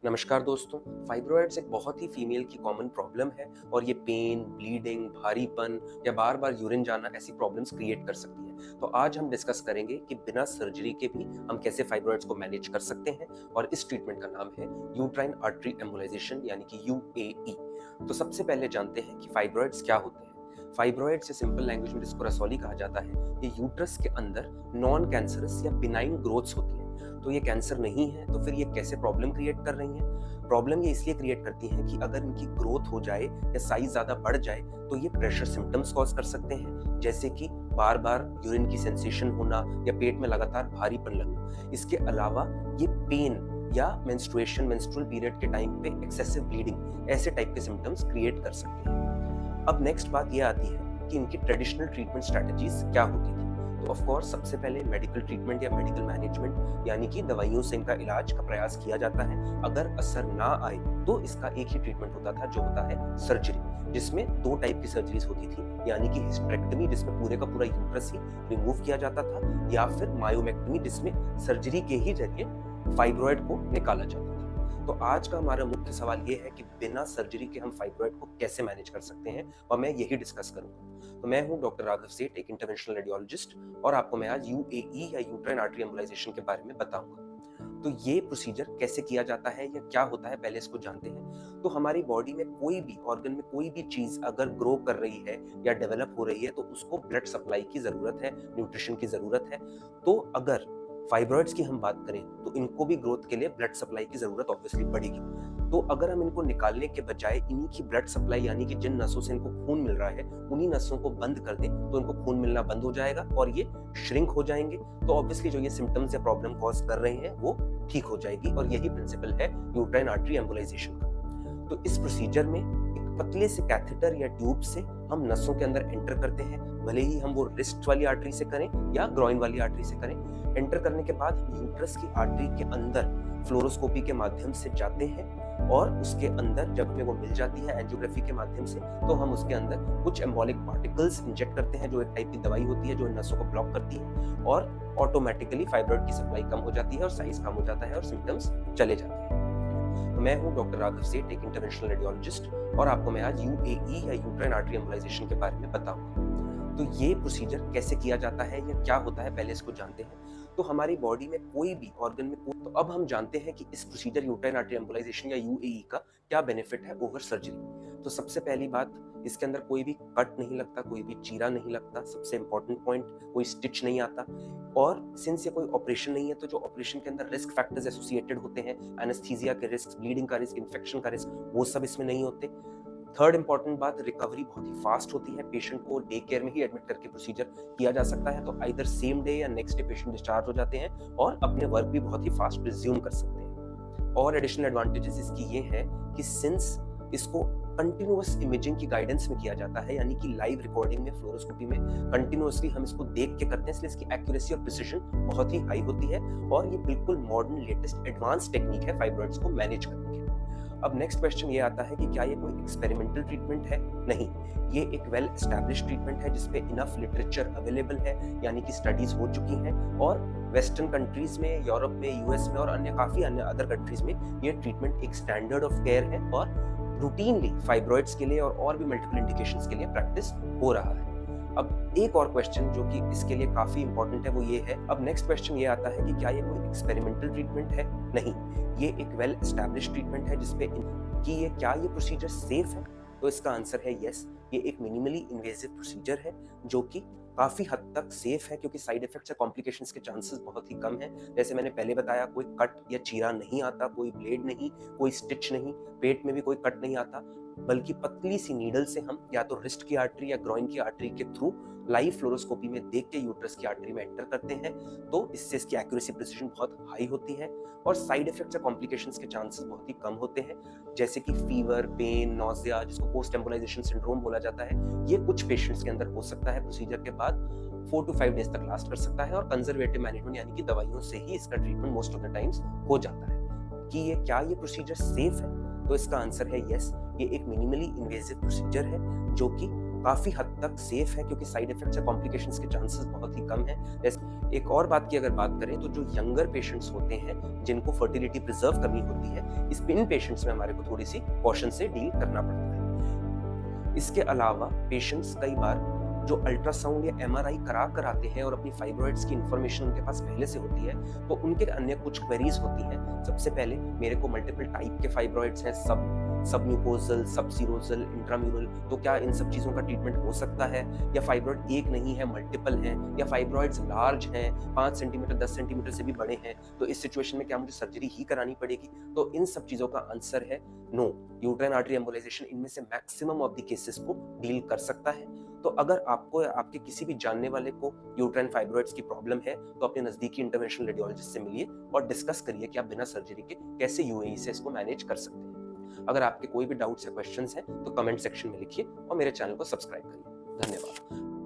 नमस्कार दोस्तों। फाइब्रॉइड्स एक बहुत ही फीमेल की कॉमन प्रॉब्लम है और ये पेन, ब्लीडिंग, भारीपन या बार-बार यूरिन जाना ऐसी प्रॉब्लम्स क्रिएट कर सकती है। तो आज हम डिस्कस करेंगे कि बिना सर्जरी के भी हम कैसे फाइब्रॉइड्स को मैनेज कर सकते हैं और इस ट्रीटमेंट का नाम है यूट्राइन आर्टरी एम्बोलाइजेशन यानी कि यूएई। तो सबसे पहले जानते हैं कि फाइब्रॉइड्स क्या होते हैं। फाइब्रॉइड्स या सिंपल लैंग्वेज में जिसको रसौली कहा जाता है, ये यूट्रस के अंदर नॉन कैंसरस या बिनाइन ग्रोथ्स होती हैं। तो ये कैंसर नहीं है, तो फिर ये कैसे प्रॉब्लम क्रिएट कर रही हैं? प्रॉब्लम ये इसलिए क्रिएट करती हैं कि अगर इनकी ग्रोथ हो जाए या साइज ज़्यादा बढ़ जाए तो ये प्रेशर सिम्टम्स कॉज कर सकते हैं, जैसे कि बार-बार यूरिन की सेंसेशन होना या पेट में लगातार भारीपन लगना। इसके अलावा ये पेन या मेंस्ट्रुअल पीरियड के टाइम पे एक्सेसिव ब्लीडिंग ऐसे टाइप के सिम्टम्स क्रिएट कर सकते हैं। अब नेक्स्ट बात ये आती है कि इनकी ट्रेडिशनल ट्रीटमेंट स्ट्रेटजीज क्या होती थी। तो ऑफ कोर्स सबसे पहले मेडिकल ट्रीटमेंट या मेडिकल मैनेजमेंट यानी कि दवाइयों से इनका इलाज का प्रयास किया जाता है। अगर असर ना आए तो इसका एक ही ट्रीटमेंट होता था जो होता है सर्जरी, जिसमें दो टाइप की सर्जरीज होती थी, यानी कि हिस्टेरेक्टमी जिसमें पूरे का पूरा यूट्रस ही रिमूव किया जाता था, या फिर मायोमेक्टमी जिसमें सर्जरी के ही जरिए फाइब्रॉइड को निकाला जाता था। तो आज का हमारा मुख्य सवाल ये है कि बिना सर्जरी के हम फाइब्रॉइड को कैसे मैनेज कर सकते हैं, और मैं यही डिस्कस करूंगा। तो मैं हूं डॉक्टर राघव सेठ, एक इंटरवेंशनल रेडियोलॉजिस्ट, और आपको मैं आज यूएई या यूट्राइन आर्टरी एम्बोलाइजेशन के बारे में बताऊंगा। तो ये प्रोसीजर कैसे किया जाता है या क्या होता है, पहले इसको जानते हैं। तो हमारी बॉडी में कोई भी ऑर्गन में कोई भी चीज अगर ग्रो कर रही है या डेवलप हो रही है तो उसको ब्लड सप्लाई की जरूरत है, न्यूट्रिशन की जरूरत है। तो अगर फाइब्रॉइड्स की हम बात करें तो इनको भी ग्रोथ के लिए ब्लड सप्लाई की जरूरत ऑब्वियसली पड़ेगी। तो अगर हम इनको निकालने के बजाय इन्हीं की ब्लड सप्लाई यानी कि जिन नसों से इनको खून मिल रहा है उन्हीं नसों को बंद कर दें तो इनको खून मिलना बंद हो जाएगा और ये श्रिंक हो जाएंगे। तो ऑब्वियसली जो ये सिम्टम्स या प्रॉब्लम कॉज कर रहे हैं वो ठीक हो जाएगी, और यही प्रिंसिपल है यूट्राइन आर्टरी एम्बोलाइजेशन का। तो इस प्रोसीजर में एक पतले से कैथेटर या ट्यूब से हम नसों के अंदर एंटर करते हैं, भले ही हम वो रिस्ट वाली आर्टरी से करें या ग्रॉइन वाली आर्टरी से करें। एंटर करने के बाद हम यूट्रस की आर्टरी के अंदर फ्लोरोस्कोपी के माध्यम से जाते हैं, और उसके अंदर जब हमें वो मिल जाती है एंजियोग्राफी के माध्यम से, तो हम उसके अंदर कुछ एम्बोलिक पार्टिकल्स इंजेक्ट करते हैं, जो एक टाइप की दवाई होती है जो नसों को ब्लॉक करती है, और ऑटोमेटिकली फाइब्रॉइड की सप्लाई कम हो जाती है और साइज कम हो जाता है और सिम्टम्स चले जाते हैं। तो मैं हूं डॉक्टर राघव सेठ, एक इंटरवेंशनल रेडियोलॉजिस्ट, और आपको मैं आज यूएई या यूट्राइन आर्टरी एम्बोलाइजेशन के बारे में बताऊंगा। तो ये प्रोसीजर कैसे किया जाता है या क्या होता है, पहले इसको जानते हैं। तो हमारी बॉडी में कोई भी ऑर्गन में तो अब हम जानते हैं कि इस प्रोसीजर यूट्राइन आर्टरी एम्बोलाइजेशन या यूएई का क्या बेनिफिट है ओवर सर्जरी। तो सबसे पहली बात, इसके अंदर कोई भी कट नहीं लगता, कोई भी चीरा नहीं लगता, सबसे इंपॉर्टेंट पॉइंट, कोई स्टिच नहीं आता, और सिंस ये कोई ऑपरेशन नहीं है तो जो ऑपरेशन के अंदर रिस्क फैक्टर्स एसोसिएटेड होते हैं, एनेस्थीसिया के रिस्क, ब्लीडिंग का रिस्क, इन्फेक्शन का रिस्क, वो सब इसमें नहीं होते। थर्ड इंपॉर्टेंट बात, रिकवरी बहुत ही फास्ट होती है। पेशेंट को डे केयर में ही एडमिट करके प्रोसीजर किया जा सकता है, तो आइदर सेम डे या नेक्स्ट डे पेशेंट डिस्चार्ज हो जाते हैं और अपने वर्क भी बहुत ही फास्ट रिज्यूम कर सकते हैं। और एडिशनल एडवांटेजेस इसकी ये है कि सिंस इसको कंटिन्यूअस इमेजिंग की गाइडेंस में किया जाता है, यानी कि लाइव रिकॉर्डिंग में, फ्लोरोस्कोपी में कंटिन्यूअसली हम इसको देख के करते हैं, इसलिए इसकी एक्यूरेसी और प्रिसिजन बहुत ही हाई होती है, और ये बिल्कुल मॉडर्न लेटेस्ट एडवांस टेक्निक है फाइब्रॉइड्स को मैनेज करने की। अब नेक्स्ट क्वेश्चन ये आता है कि क्या ये कोई एक्सपेरिमेंटल ट्रीटमेंट है? नहीं, ये एक वेल एस्टैब्लिश्ड ट्रीटमेंट है जिसपे इनफ लिटरेचर अवेलेबल है, यानी कि स्टडीज हो चुकी हैं, और वेस्टर्न कंट्रीज में, यूरोप में, यूएस में और काफी अन्य अदर कंट्रीज में ये ट्रीटमेंट एक स्टैंडर्ड ऑफ केयर है, और रूटीनली फाइब्रॉइड्स के लिए और भी मल्टीपल इंडिकेशंस के लिए प्रैक्टिस हो रहा है। अब एक और क्वेश्चन जो कि इसके लिए काफी इंपॉर्टेंट है वो ये है, अब नेक्स्ट क्वेश्चन ये आता है कि क्या ये कोई एक्सपेरिमेंटल ट्रीटमेंट है? नहीं, ये एक वेल एस्टैब्लिश्ड ट्रीटमेंट है जिसपे कि ये क्या ये प्रोसीजर सेफ है? तो इसका आंसर है यस। ये एक मिनिमली इन्वेजिव प्रोसीजर है जो कि काफी हद तक सेफ है, क्योंकि साइड इफेक्ट्स या कॉम्प्लिकेशंस के चांसेस बहुत ही कम है। जैसे मैंने पहले बताया, कोई कट या चीरा नहीं आता, कोई ब्लेड नहीं, कोई स्टिच नहीं, पेट में भी कोई कट नहीं आता, बल्कि पतली सी नीडल से हम या तो रिस्ट की आर्टरी या ग्रॉइन की आर्टरी के थ्रू लाइव फ्लोरोस्कोपी में देख के यूट्रस की आर्टरी में एंटर करते हैं। तो इससे इसकी एक्यूरेसी प्रिसिजन बहुत हाई होती है, और साइड इफेक्ट्स या कॉम्प्लिकेशंस के चांसेस बहुत ही कम होते हैं, जैसे कि फीवर, पेन, नोजिया, जिसको पोस्ट एम्बोलाइजेशन सिंड्रोम बोला जाता है। ये कुछ पेशेंट्स के अंदर हो सकता है, प्रोसीजर के बाद 4 to 5 डेज तक लास्ट कर सकता है, और कंजर्वेटिव मैनेजमेंट यानी कि दवाइयों से ही इसका treatment most of the times हो जाता है। कि ये क्या ये प्रोसीजर सेफ है? तो इसका आंसर है यस। ये एक मिनिमली इन्वेजिव प्रोसीजर है जो कि काफ़ी हद तक सेफ है, क्योंकि साइड इफेक्ट्स या कॉम्प्लिकेशंस के चांसेस बहुत ही कम हैं। एक और बात की अगर बात करें तो जो यंगर पेशेंट्स होते हैं जिनको फर्टिलिटी प्रिजर्व करनी होती है, इन पेशेंट्स में हमारे को थोड़ी सी कॉशन से डील करना पड़ता है। इसके अलावा पेशेंट्स कई बार जो अल्ट्रासाउंड या एमआरआई करा कर आते हैं और अपनी फाइब्रॉइड्स की इंफॉर्मेशन उनके पास पहले से होती है, तो उनके अन्य कुछ क्वेरीज होती हैं। सबसे पहले, मेरे को मल्टीपल टाइप के फाइब्रॉइड्स हैं, सबम्यूकोजल, सबसीरोजल, इंट्राम्यूरल, तो क्या इन सब चीज़ों का ट्रीटमेंट हो सकता है? या फाइब्रॉइड एक नहीं है, मल्टीपल हैं, या फाइब्रॉइड्स लार्ज हैं, 5 सेंटीमीटर 10 सेंटीमीटर से भी बड़े हैं, तो इस सिचुएशन में क्या मुझे सर्जरी ही करानी पड़ेगी? तो इन सब चीज़ों का आंसर है नो। यूट्राइन आर्टरी एम्बोलाइजेशन इनमें से मैक्सिमम ऑफ द केसेस को डील कर सकता है। तो अगर आपको या आपके किसी भी जानने वाले को यूट्राइन फाइब्रॉइड्स की प्रॉब्लम है, तो अपने नजदीकी इंटरवेंशनल रेडियोलॉजिस्ट से मिलिए और डिस्कस करिए कि आप बिना सर्जरी के कैसे यूएई से इसको मैनेज कर सकते हैं। अगर आपके कोई भी डाउट्स या क्वेश्चंस हैं तो कमेंट सेक्शन में लिखिए और मेरे चैनल को सब्सक्राइब करिए। धन्यवाद।